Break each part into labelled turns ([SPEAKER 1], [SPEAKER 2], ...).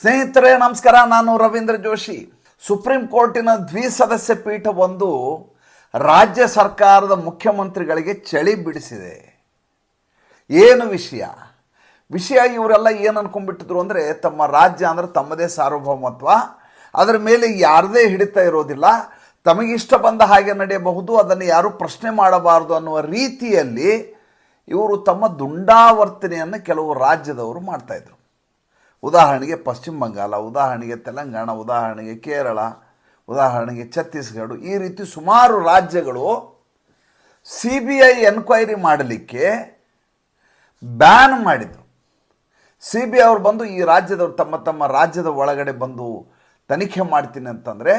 [SPEAKER 1] ಸ್ನೇಹಿತರೆ ನಮಸ್ಕಾರ. ನಾನು ರವೀಂದ್ರ ಜೋಶಿ. ಸುಪ್ರೀಂ ಕೋರ್ಟಿನ ದ್ವಿಸದಸ್ಯ ಪೀಠವೊಂದು ರಾಜ್ಯ ಸರ್ಕಾರದ ಮುಖ್ಯಮಂತ್ರಿಗಳಿಗೆ ಚಳಿ ಬಿಡಿಸಿದೆ. ಏನು ವಿಷಯ ಇವರೆಲ್ಲ ಏನು ಅನ್ಕೊಂಡ್ಬಿಟ್ಟಿದ್ರು ಅಂದರೆ, ತಮ್ಮ ರಾಜ್ಯ ಅಂದರೆ ತಮ್ಮದೇ ಸಾರ್ವಭೌಮತ್ವ, ಅದರ ಮೇಲೆ ಯಾರದೇ ಹಿಡಿತ ಇರೋದಿಲ್ಲ, ತಮಗಿಷ್ಟ ಬಂದ ಹಾಗೆ ನಡೆಯಬಹುದು, ಅದನ್ನು ಯಾರೂ ಪ್ರಶ್ನೆ ಮಾಡಬಾರದು ಅನ್ನುವ ರೀತಿಯಲ್ಲಿ ಇವರು ತಮ್ಮ ದುಂಡಾವರ್ತನೆಯನ್ನು ಕೆಲವು ರಾಜ್ಯದವರು ಮಾಡ್ತಾಯಿದ್ರು. ಉದಾಹರಣೆಗೆ ಪಶ್ಚಿಮ ಬಂಗಾಳ, ಉದಾಹರಣೆಗೆ ತೆಲಂಗಾಣ, ಉದಾಹರಣೆಗೆ ಕೇರಳ, ಉದಾಹರಣೆಗೆ ಛತ್ತೀಸ್ಗಢ, ಈ ರೀತಿ ಸುಮಾರು ರಾಜ್ಯಗಳು CBI ಎನ್ಕ್ವೈರಿ ಮಾಡಲಿಕ್ಕೆ ಬ್ಯಾನ್ ಮಾಡಿದರು. CBI ಅವರು ಬಂದು ಈ ರಾಜ್ಯದವರು ತಮ್ಮ ರಾಜ್ಯದ ಒಳಗಡೆ ಬಂದು ತನಿಖೆ ಮಾಡ್ತೀನಿ ಅಂತಂದರೆ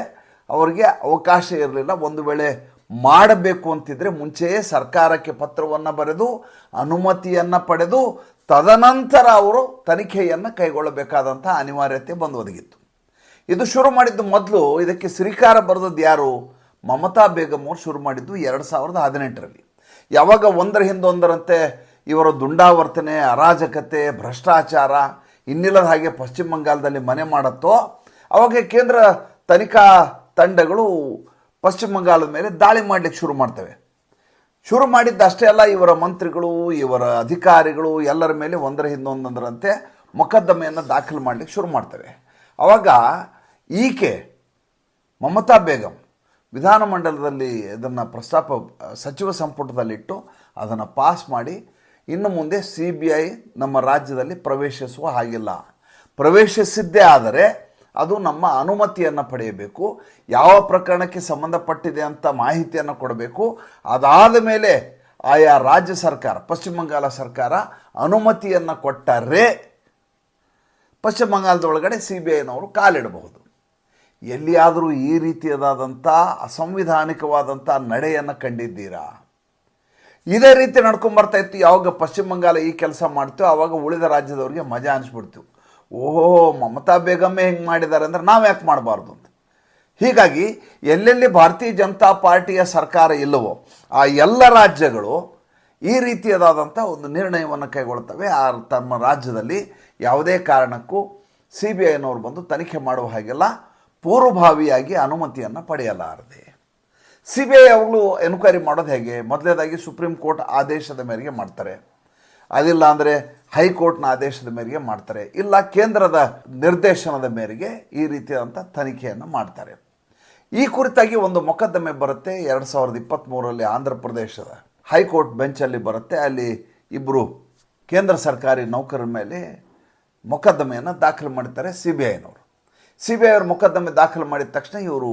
[SPEAKER 1] ಅವರಿಗೆ ಅವಕಾಶ ಇರಲಿಲ್ಲ. ಒಂದು ವೇಳೆ ಮಾಡಬೇಕು ಅಂತಿದ್ರೆ ಮುಂಚೆಯೇ ಸರ್ಕಾರಕ್ಕೆ ಪತ್ರವನ್ನು ಬರೆದು ಅನುಮತಿಯನ್ನು ಪಡೆದು ತದನಂತರ ಅವರು ತನಿಖೆಯನ್ನು ಕೈಗೊಳ್ಳಬೇಕಾದಂಥ ಅನಿವಾರ್ಯತೆ ಬಂದು ಒದಗಿತ್ತು. ಇದು ಶುರು ಮಾಡಿದ್ದು ಮೊದಲು ಇದಕ್ಕೆ ಶ್ರೀಕಾರ ಬರೆದದ್ದು ಯಾರು? ಮಮತಾ ಬೇಗಂ ಅವರು ಶುರು ಮಾಡಿದ್ದು 2018ರಲ್ಲಿ. ಯಾವಾಗ ಒಂದರ ಹಿಂದೊಂದರಂತೆ ಇವರ ದುಂಡಾವರ್ತನೆ, ಅರಾಜಕತೆ, ಭ್ರಷ್ಟಾಚಾರ ಇನ್ನಿಲ್ಲದ ಹಾಗೆ ಪಶ್ಚಿಮ ಬಂಗಾಳದಲ್ಲಿ ಮನೆ ಮಾಡುತ್ತೋ, ಅವಾಗ ಕೇಂದ್ರ ತನಿಖಾ ತಂಡಗಳು ಪಶ್ಚಿಮ ಬಂಗಾಳದ ಮೇಲೆ ದಾಳಿ ಮಾಡಲಿಕ್ಕೆ ಶುರು ಮಾಡ್ತವೆ. ಶುರು ಮಾಡಿದ್ದಷ್ಟೇ ಅಲ್ಲ, ಇವರ ಮಂತ್ರಿಗಳು, ಇವರ ಅಧಿಕಾರಿಗಳು ಎಲ್ಲರ ಮೇಲೆ ಒಂದರ ಹಿಂದೊಂದರಂತೆ ಮೊಕದ್ದಮೆಯನ್ನು ದಾಖಲು ಮಾಡಲಿಕ್ಕೆ ಶುರು ಮಾಡ್ತವೆ. ಆವಾಗ ಈಕೆ ಮಮತಾ ಬೇಗಂ ವಿಧಾನಮಂಡಲದಲ್ಲಿ ಇದನ್ನು ಪ್ರಸ್ತಾಪ ಸಚಿವ ಸಂಪುಟದಲ್ಲಿಟ್ಟು ಅದನ್ನು ಪಾಸ್ ಮಾಡಿ, ಇನ್ನು ಮುಂದೆ CBI ನಮ್ಮ ರಾಜ್ಯದಲ್ಲಿ ಪ್ರವೇಶಿಸುವ ಹಾಗಿಲ್ಲ, ಪ್ರವೇಶಿಸಿದ್ದೇ ಆದರೆ ಅದು ನಮ್ಮ ಅನುಮತಿಯನ್ನು ಪಡೆಯಬೇಕು, ಯಾವ ಪ್ರಕರಣಕ್ಕೆ ಸಂಬಂಧಪಟ್ಟಿದೆ ಅಂತ ಮಾಹಿತಿಯನ್ನು ಕೊಡಬೇಕು, ಅದಾದ ಮೇಲೆ ಆಯಾ ರಾಜ್ಯ ಸರ್ಕಾರ, ಪಶ್ಚಿಮ ಬಂಗಾಳ ಸರ್ಕಾರ ಅನುಮತಿಯನ್ನು ಕೊಟ್ಟರೆ ಪಶ್ಚಿಮ ಬಂಗಾಳದೊಳಗಡೆ CBIನವರು ಕಾಲಿಡಬಹುದು. ಎಲ್ಲಿಯಾದರೂ ಈ ರೀತಿಯಾದಂಥ ಅಸಂವಿಧಾನಿಕವಾದಂಥ ನಡೆಯನ್ನು ಕಂಡಿದ್ದೀರಾ? ಇದೇ ರೀತಿ ನಡ್ಕೊಂಬರ್ತಾ ಇತ್ತು. ಯಾವಾಗ ಪಶ್ಚಿಮ ಬಂಗಾಳ ಈ ಕೆಲಸ ಮಾಡ್ತೀವೋ ಆವಾಗ ಉಳಿದ ರಾಜ್ಯದವ್ರಿಗೆ ಮಜಾ ಅನಿಸ್ಬಿಡ್ತು. ಓಹೋ, ಮಮತಾ ಬೇಗಮ್ಮೇ ಹಿಂಗೆ ಮಾಡಿದ್ದಾರೆ ಅಂದರೆ ನಾವು ಯಾಕೆ ಮಾಡಬಾರ್ದು ಅಂತ. ಹೀಗಾಗಿ ಎಲ್ಲೆಲ್ಲಿ ಭಾರತೀಯ ಜನತಾ ಪಾರ್ಟಿಯ ಸರ್ಕಾರ ಇಲ್ಲವೋ ಆ ಎಲ್ಲ ರಾಜ್ಯಗಳು ಈ ರೀತಿಯಾದಂಥ ಒಂದು ನಿರ್ಣಯವನ್ನು ಕೈಗೊಳ್ತವೆ. ತಮ್ಮ ರಾಜ್ಯದಲ್ಲಿ ಯಾವುದೇ ಕಾರಣಕ್ಕೂ CBIನವರು ಬಂದು ತನಿಖೆ ಮಾಡುವ ಹಾಗೆಲ್ಲ ಪೂರ್ವಭಾವಿಯಾಗಿ ಅನುಮತಿಯನ್ನು ಪಡೆಯಲಾರದೆ. CBI ಅವುಗಳು ಎನ್ಕ್ವೈರಿ ಮಾಡೋದು ಹೇಗೆ? ಮೊದಲನೇದಾಗಿ ಸುಪ್ರೀಂ ಕೋರ್ಟ್ ಆದೇಶದ ಮೇರೆಗೆ ಮಾಡ್ತಾರೆ, ಅದಿಲ್ಲ ಅಂದರೆ ಹೈಕೋರ್ಟ್ನ ಆದೇಶದ ಮೇರೆಗೆ ಮಾಡ್ತಾರೆ, ಇಲ್ಲ ಕೇಂದ್ರದ ನಿರ್ದೇಶನದ ಮೇರೆಗೆ ಈ ರೀತಿಯಾದಂಥ ತನಿಖೆಯನ್ನು ಮಾಡ್ತಾರೆ. ಈ ಕುರಿತಾಗಿ ಒಂದು ಮೊಕದ್ದಮೆ ಬರುತ್ತೆ 2023ರಲ್ಲಿ ಆಂಧ್ರ ಪ್ರದೇಶದ ಹೈಕೋರ್ಟ್ ಬೆಂಚಲ್ಲಿ ಬರುತ್ತೆ. ಅಲ್ಲಿ ಇಬ್ಬರು ಕೇಂದ್ರ ಸರ್ಕಾರಿ ನೌಕರರ ಮೇಲೆ ಮೊಕದ್ದಮೆಯನ್ನು ದಾಖಲು ಮಾಡ್ತಾರೆ CBIನವರು. CBI ಅವರು ಮೊಕದ್ದಮೆ ದಾಖಲು ಮಾಡಿದ ತಕ್ಷಣ ಇವರು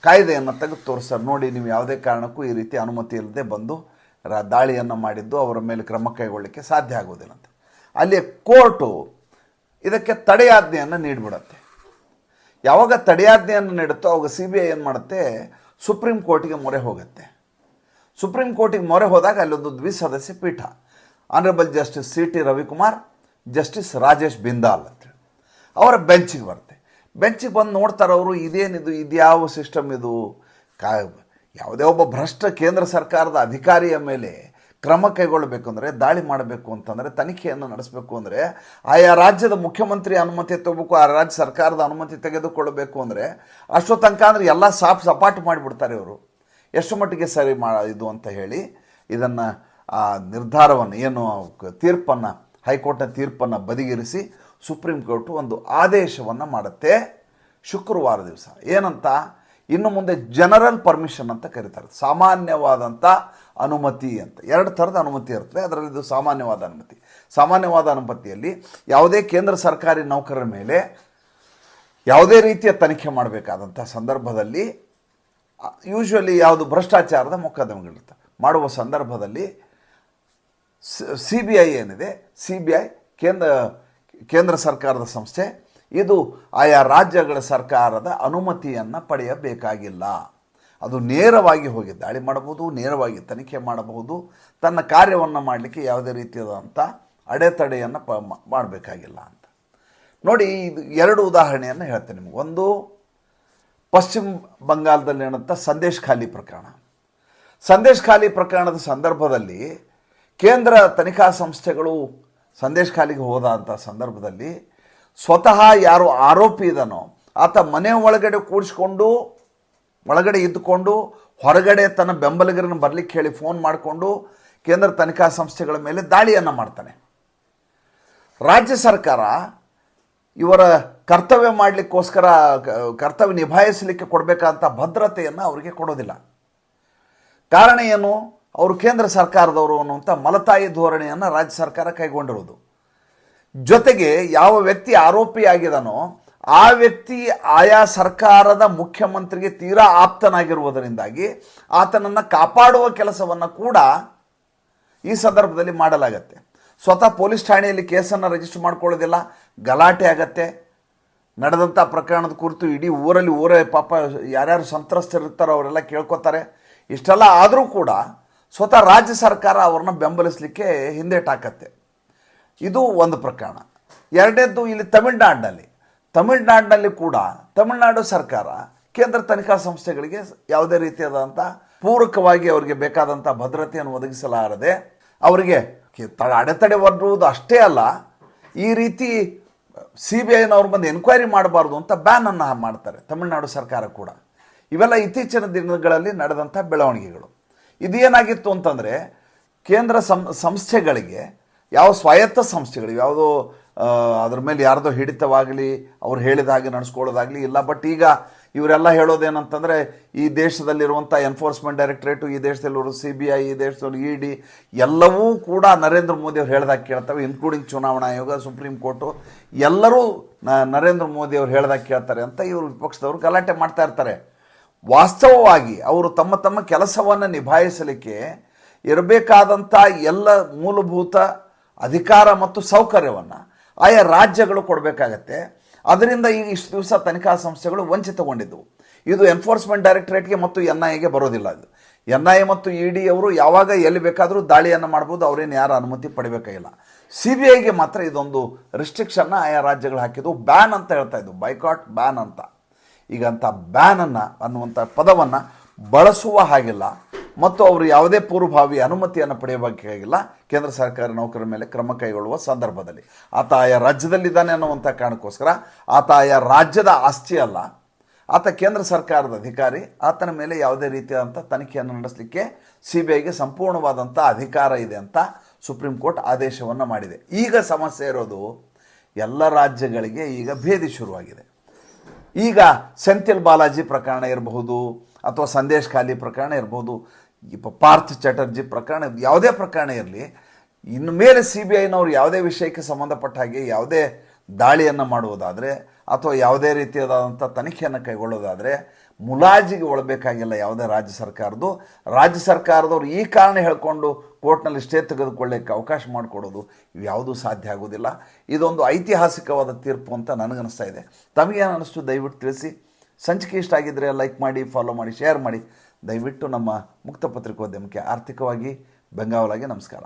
[SPEAKER 1] ಕಾಯ್ದೆಯನ್ನು ತೆಗೆದು ತೋರಿಸ್ತಾರೆ. ನೋಡಿ, ನೀವು ಯಾವುದೇ ಕಾರಣಕ್ಕೂ ಈ ರೀತಿ ಅನುಮತಿ ಇಲ್ಲದೆ ಬಂದು ದಾಳಿಯನ್ನು ಮಾಡಿದ್ದು, ಅವರ ಮೇಲೆ ಕ್ರಮ ಕೈಗೊಳ್ಳಲಿಕ್ಕೆ ಸಾಧ್ಯ ಆಗೋದಿಲ್ಲ ಅಂತ. ಅಲ್ಲಿ ಕೋರ್ಟು ಇದಕ್ಕೆ ತಡೆಯಾಜ್ಞೆಯನ್ನು ನೀಡಿಬಿಡುತ್ತೆ. ಯಾವಾಗ ತಡೆಯಾಜ್ಞೆಯನ್ನು ನೀಡುತ್ತೋ ಅವಾಗ CBI ಏನು ಮಾಡುತ್ತೆ, ಸುಪ್ರೀಂ ಕೋರ್ಟಿಗೆ ಮೊರೆ ಹೋಗುತ್ತೆ. ಸುಪ್ರೀಂ ಕೋರ್ಟಿಗೆ ಮೊರೆ ಹೋದಾಗ ಅಲ್ಲೊಂದು ದ್ವಿಸದಸ್ಯ ಪೀಠ, honourable justice CT Ravikumar, justice Rajesh Bindal ಅಂತೇಳಿ ಅವರ ಬೆಂಚಿಗೆ ಬರುತ್ತೆ. ಬೆಂಚಿಗೆ ಬಂದು ನೋಡ್ತಾರೆ ಅವರು, ಇದೇನಿದು, ಇದ್ಯಾವ ಸಿಸ್ಟಮ್ ಇದು? ಯಾವುದೇ ಒಬ್ಬ ಭ್ರಷ್ಟ ಕೇಂದ್ರ ಸರ್ಕಾರದ ಅಧಿಕಾರಿಯ ಮೇಲೆ ಕ್ರಮ ಕೈಗೊಳ್ಳಬೇಕು ಅಂದರೆ, ದಾಳಿ ಮಾಡಬೇಕು ಅಂತಂದರೆ, ತನಿಖೆಯನ್ನು ನಡೆಸಬೇಕು ಅಂದರೆ ಆಯಾ ರಾಜ್ಯದ ಮುಖ್ಯಮಂತ್ರಿ ಅನುಮತಿ ತಗೋಬೇಕು, ಆ ರಾಜ್ಯ ಸರ್ಕಾರದ ಅನುಮತಿ ತೆಗೆದುಕೊಳ್ಳಬೇಕು ಅಂದರೆ ಅಷ್ಟೋ ತನಕ ಅಂದರೆ ಎಲ್ಲ ಸಪಾಟು ಮಾಡಿಬಿಡ್ತಾರೆ ಇವರು. ಎಷ್ಟು ಮಟ್ಟಿಗೆ ಸರಿ ಇದು ಅಂತ ಹೇಳಿ ಇದನ್ನು ನಿರ್ಧಾರವನ್ನು ಏನು ತೀರ್ಪನ್ನು, ಹೈಕೋರ್ಟ್ನ ತೀರ್ಪನ್ನು ಬದಿಗಿರಿಸಿ ಸುಪ್ರೀಂ ಕೋರ್ಟು ಒಂದು ಆದೇಶವನ್ನು ಮಾಡುತ್ತೆ ಶುಕ್ರವಾರ ದಿವಸ. ಏನಂತ? ಇನ್ನು ಮುಂದೆ ಜನರಲ್ ಪರ್ಮಿಷನ್ ಅಂತ ಕರೀತಾರೆ, ಸಾಮಾನ್ಯವಾದಂಥ ಅನುಮತಿ ಅಂತ. ಎರಡು ಥರದ ಅನುಮತಿ ಇರ್ತದೆ, ಅದರಲ್ಲಿ ಇದು ಸಾಮಾನ್ಯವಾದ ಅನುಮತಿ. ಸಾಮಾನ್ಯವಾದ ಅನುಮತಿಯಲ್ಲಿ ಯಾವುದೇ ಕೇಂದ್ರ ಸರ್ಕಾರಿ ನೌಕರರ ಮೇಲೆ ಯಾವುದೇ ರೀತಿಯ ತನಿಖೆ ಮಾಡಬೇಕಾದಂಥ ಸಂದರ್ಭದಲ್ಲಿ, ಯೂಶ್ವಲಿ ಯಾವುದು ಭ್ರಷ್ಟಾಚಾರದ ಮೊಕದ್ದಮೆಗಳಿರುತ್ತೆ ಮಾಡುವ ಸಂದರ್ಭದಲ್ಲಿ CBI ಏನಿದೆ, CBI ಕೇಂದ್ರ ಸರ್ಕಾರದ ಸಂಸ್ಥೆ, ಇದು ಆಯಾ ರಾಜ್ಯಗಳ ಸರ್ಕಾರದ ಅನುಮತಿಯನ್ನು ಪಡೆಯಬೇಕಾಗಿಲ್ಲ. ಅದು ನೇರವಾಗಿ ಹೋಗಿ ದಾಳಿ ಮಾಡಬಹುದು, ನೇರವಾಗಿ ತನಿಖೆ ಮಾಡಬಹುದು, ತನ್ನ ಕಾರ್ಯವನ್ನು ಮಾಡಲಿಕ್ಕೆ ಯಾವುದೇ ರೀತಿಯಾದಂಥ ಅಡೆತಡೆಯನ್ನು ಮಾಡಬೇಕಾಗಿಲ್ಲ ಅಂತ. ನೋಡಿ, ಇದು ಎರಡು ಉದಾಹರಣೆಯನ್ನು ಹೇಳ್ತೇನೆ ನಿಮಗೆ. ಒಂದು, ಪಶ್ಚಿಮ ಬಂಗಾಳದಲ್ಲಿ ನಡೆದಂಥ ಸಂದೇಶ್ ಖಾಲಿ ಪ್ರಕರಣ. ಸಂದೇಶ್ ಖಾಲಿ ಪ್ರಕರಣದ ಸಂದರ್ಭದಲ್ಲಿ ಕೇಂದ್ರ ತನಿಖಾ ಸಂಸ್ಥೆಗಳು ಸಂದೇಶ್ ಖಾಲಿಗೆ ಹೋದಂಥ ಸಂದರ್ಭದಲ್ಲಿ ಸ್ವತಃ ಯಾರು ಆರೋಪಿ ಇದನೋ ಆತ ಮನೆ ಒಳಗಡೆ ಕೂಡಿಸ್ಕೊಂಡು ಒಳಗಡೆ ಇದ್ದುಕೊಂಡು ಹೊರಗಡೆ ತನ್ನ ಬೆಂಬಲಿಗರನ್ನು ಬರಲಿಕ್ಕೆ ಹೇಳಿ ಫೋನ್ ಮಾಡಿಕೊಂಡು ಕೇಂದ್ರ ತನಿಖಾ ಸಂಸ್ಥೆಗಳ ಮೇಲೆ ದಾಳಿಯನ್ನು ಮಾಡ್ತಾನೆ. ರಾಜ್ಯ ಸರ್ಕಾರ ಇವರ ಕರ್ತವ್ಯ ಮಾಡಲಿಕ್ಕೋಸ್ಕರ ಕರ್ತವ್ಯ ನಿಭಾಯಿಸಲಿಕ್ಕೆ ಕೊಡಬೇಕಾದಂಥ ಭದ್ರತೆಯನ್ನು ಅವರಿಗೆ ಕೊಡೋದಿಲ್ಲ. ಕಾರಣ ಏನು? ಅವರು ಕೇಂದ್ರ ಸರ್ಕಾರದವರು ಅನ್ನುವಂಥ ಮಲತಾಯಿ ಧೋರಣೆಯನ್ನು ರಾಜ್ಯ ಸರ್ಕಾರ ಕೈಗೊಂಡಿರುವುದು. ಜೊತೆಗೆ ಯಾವ ವ್ಯಕ್ತಿ ಆರೋಪಿಯಾಗಿದ್ದಾನೋ ಆ ವ್ಯಕ್ತಿ ಆಯಾ ಸರ್ಕಾರದ ಮುಖ್ಯಮಂತ್ರಿಗೆ ತೀರಾ ಆಪ್ತನಾಗಿರುವುದರಿಂದಾಗಿ ಆತನನ್ನು ಕಾಪಾಡುವ ಕೆಲಸವನ್ನು ಕೂಡ ಈ ಸಂದರ್ಭದಲ್ಲಿ ಮಾಡಲಾಗತ್ತೆ. ಸ್ವತಃ ಪೊಲೀಸ್ ಠಾಣೆಯಲ್ಲಿ ಕೇಸನ್ನು ರಿಜಿಸ್ಟರ್ ಮಾಡ್ಕೊಳ್ಳೋದಿಲ್ಲ, ಗಲಾಟೆ ಆಗತ್ತೆ. ನಡೆದಂಥ ಪ್ರಕರಣದ ಕುರಿತು ಇಡೀ ಊರೇ ಪಾಪ ಯಾರ್ಯಾರು ಸಂತ್ರಸ್ತರಿರ್ತಾರೋ ಅವರೆಲ್ಲ ಕೇಳ್ಕೊತಾರೆ. ಇಷ್ಟೆಲ್ಲ ಆದರೂ ಕೂಡ ಸ್ವತಃ ರಾಜ್ಯ ಸರ್ಕಾರ ಅವ್ರನ್ನ ಬೆಂಬಲಿಸಲಿಕ್ಕೆ ಹಿಂದೇಟಾಕತ್ತೆ. ಇದು ಒಂದು ಪ್ರಕರಣ. ಎರಡನೇದ್ದು ಇಲ್ಲಿ ತಮಿಳುನಾಡಿನಲ್ಲಿ ಕೂಡ ತಮಿಳುನಾಡು ಸರ್ಕಾರ ಕೇಂದ್ರ ತನಿಖಾ ಸಂಸ್ಥೆಗಳಿಗೆ ಯಾವುದೇ ರೀತಿಯಾದಂಥ ಪೂರಕವಾಗಿ ಅವರಿಗೆ ಬೇಕಾದಂಥ ಭದ್ರತೆಯನ್ನು ಒದಗಿಸಲಾರದೆ ಅವರಿಗೆ ಅಡೆತಡೆ ಒಡ್ಡುವುದು ಅಷ್ಟೇ ಅಲ್ಲ, ಈ ರೀತಿ CBIನವ್ರು ಬಂದು ಎನ್ಕ್ವೈರಿ ಮಾಡಬಾರ್ದು ಅಂತ ಬ್ಯಾನನ್ನು ಮಾಡ್ತಾರೆ ತಮಿಳುನಾಡು ಸರ್ಕಾರ ಕೂಡ. ಇವೆಲ್ಲ ಇತ್ತೀಚಿನ ದಿನಗಳಲ್ಲಿ ನಡೆದಂಥ ಬೆಳವಣಿಗೆಗಳು. ಇದೇನಾಗಿತ್ತು ಅಂತಂದರೆ ಕೇಂದ್ರ ಸಂಸ್ಥೆಗಳಿಗೆ ಯಾವ ಸ್ವಾಯತ್ತ ಸಂಸ್ಥೆಗಳು ಯಾವುದೋ ಅದ್ರ ಮೇಲೆ ಯಾರ್ದೋ ಹಿಡಿತವಾಗಲಿ ಅವ್ರು ಹೇಳಿದ ಹಾಗೆ ನಡೆಸ್ಕೊಳ್ಳೋದಾಗಲಿ ಇಲ್ಲ. ಬಟ್ ಈಗ ಇವರೆಲ್ಲ ಹೇಳೋದೇನಂತಂದರೆ ಈ ದೇಶದಲ್ಲಿರುವಂಥ ಎನ್ಫೋರ್ಸ್ಮೆಂಟ್ ಡೈರೆಕ್ಟರೇಟು, ಈ ದೇಶದಲ್ಲಿರೋ CBI, ಈ ದೇಶದಲ್ಲಿ ED ಎಲ್ಲವೂ ಕೂಡ ನರೇಂದ್ರ ಮೋದಿ ಅವ್ರು ಹೇಳ್ದಾಗ ಕೇಳ್ತವೆ, ಇನ್ಕ್ಲೂಡಿಂಗ್ ಚುನಾವಣಾ ಆಯೋಗ, ಸುಪ್ರೀಂ ಕೋರ್ಟು ಎಲ್ಲರೂ ನರೇಂದ್ರ ಮೋದಿ ಅವ್ರು ಹೇಳ್ದಾಗ ಕೇಳ್ತಾರೆ ಅಂತ ಇವರು ವಿಪಕ್ಷದವರು ಗಲಾಟೆ ಮಾಡ್ತಾ ಇರ್ತಾರೆ. ವಾಸ್ತವವಾಗಿ ಅವರು ತಮ್ಮ ಕೆಲಸವನ್ನು ನಿಭಾಯಿಸಲಿಕ್ಕೆ ಇರಬೇಕಾದಂಥ ಎಲ್ಲ ಮೂಲಭೂತ ಅಧಿಕಾರ ಮತ್ತು ಸೌಕರ್ಯವನ್ನು ಆಯಾ ರಾಜ್ಯಗಳು ಕೊಡಬೇಕಾಗತ್ತೆ. ಅದರಿಂದ ಈಗ ಇಷ್ಟು ದಿವಸ ತನಿಖಾ ಸಂಸ್ಥೆಗಳು ವಂಚಿತಗೊಂಡಿದ್ದವು. ಇದು ಎನ್ಫೋರ್ಸ್ಮೆಂಟ್ ಡೈರೆಕ್ಟರೇಟ್ಗೆ ಮತ್ತು NIAಗೆ ಬರೋದಿಲ್ಲ. ಇದು NIA ಮತ್ತು ED ಅವರು ಯಾವಾಗ ಎಲ್ಲಿ ಬೇಕಾದರೂ ದಾಳಿಯನ್ನು ಮಾಡ್ಬೋದು, ಅವರೇನು ಯಾರ ಅನುಮತಿ ಪಡಿಬೇಕಾಗಿಲ್ಲ. CBIಗೆ ಮಾತ್ರ ಇದೊಂದು ರಿಸ್ಟ್ರಿಕ್ಷನ್ನ ಆಯಾ ರಾಜ್ಯಗಳು ಹಾಕಿದ್ದು. ಬ್ಯಾನ್ ಅಂತ ಹೇಳ್ತಾ ಇದ್ದು, ಬೈಕಾಟ್ ಬ್ಯಾನ್ ಅಂತ. ಈಗ ಅಂಥ ಬ್ಯಾನನ್ನು ಅನ್ನುವಂಥ ಪದವನ್ನು ಬಳಸುವ ಹಾಗಿಲ್ಲ ಮತ್ತು ಅವರು ಯಾವುದೇ ಪೂರ್ವಭಾವಿ ಅನುಮತಿಯನ್ನು ಪಡೆಯಬೇಕಾಗಿಲ್ಲ. ಕೇಂದ್ರ ಸರ್ಕಾರಿ ನೌಕರರ ಮೇಲೆ ಕ್ರಮ ಕೈಗೊಳ್ಳುವ ಸಂದರ್ಭದಲ್ಲಿ ಆತ ಆಯಾ ರಾಜ್ಯದಲ್ಲಿದ್ದಾನೆ ಅನ್ನುವಂಥ ಕಾರಣಕ್ಕೋಸ್ಕರ ಆತ ಆಯಾ ರಾಜ್ಯದ ಆಸ್ತಿ ಅಲ್ಲ, ಆತ ಕೇಂದ್ರ ಸರ್ಕಾರದ ಅಧಿಕಾರಿ. ಆತನ ಮೇಲೆ ಯಾವುದೇ ರೀತಿಯಾದಂಥ ತನಿಖೆಯನ್ನು ನಡೆಸಲಿಕ್ಕೆ CBIಗೆ ಸಂಪೂರ್ಣವಾದಂಥ ಅಧಿಕಾರ ಇದೆ ಅಂತ ಸುಪ್ರೀಂ ಕೋರ್ಟ್ ಆದೇಶವನ್ನು ಮಾಡಿದೆ. ಈಗ ಸಮಸ್ಯೆ ಇರೋದು ಎಲ್ಲ ರಾಜ್ಯಗಳಿಗೆ ಈಗ ಭೇದಿ ಶುರುವಾಗಿದೆ. ಈಗ ಸೆಂಥಿಲ್ ಬಾಲಾಜಿ ಪ್ರಕರಣ ಇರಬಹುದು ಅಥವಾ ಸಂದೇಶ್ ಖಾಲಿ ಪ್ರಕರಣ ಇರಬಹುದು, ಪಾರ್ಥ್ ಚಟರ್ಜಿ ಪ್ರಕರಣ, ಯಾವುದೇ ಪ್ರಕರಣ ಇರಲಿ, ಇನ್ನು ಮೇಲೆ CBIನವರು ಯಾವುದೇ ವಿಷಯಕ್ಕೆ ಸಂಬಂಧಪಟ್ಟ ಹಾಗೆ ಯಾವುದೇ ದಾಳಿಯನ್ನು ಮಾಡುವುದಾದರೆ ಅಥವಾ ಯಾವುದೇ ರೀತಿಯಾದಂಥ ತನಿಖೆಯನ್ನು ಕೈಗೊಳ್ಳೋದಾದರೆ ಮುಲಾಜಿಗೆ ಒಳಬೇಕಾಗಿಲ್ಲ ಯಾವುದೇ ರಾಜ್ಯ ಸರ್ಕಾರದವರು ಈ ಕಾರಣ ಹೇಳ್ಕೊಂಡು ಕೋರ್ಟ್ನಲ್ಲಿ ಸ್ಟೇ ತೆಗೆದುಕೊಳ್ಳಕ್ಕೆ ಅವಕಾಶ ಮಾಡಿಕೊಡೋದು ಇವ್ಯಾವುದೂ ಸಾಧ್ಯ ಆಗೋದಿಲ್ಲ. ಇದೊಂದು ಐತಿಹಾಸಿಕವಾದ ತೀರ್ಪು ಅಂತ ನನಗನ್ನಿಸ್ತಾ ಇದೆ. ತಮಗೇನು ಅನ್ನಿಸ್ತು ದಯವಿಟ್ಟು ತಿಳಿಸಿ. ಸಂಚಿಕೆ ಇಷ್ಟ ಆಗಿದ್ದರೆ ಲೈಕ್ ಮಾಡಿ, ಫಾಲೋ ಮಾಡಿ, ಶೇರ್ ಮಾಡಿ. ದಯವಿಟ್ಟು ನಮ್ಮ ಮುಕ್ತ ಪತ್ರಿಕೋದ್ಯಮಕ್ಕೆ ಆರ್ಥಿಕವಾಗಿ ಬೆಂಗಾವಲಾಗಿ ನಮಸ್ಕಾರ.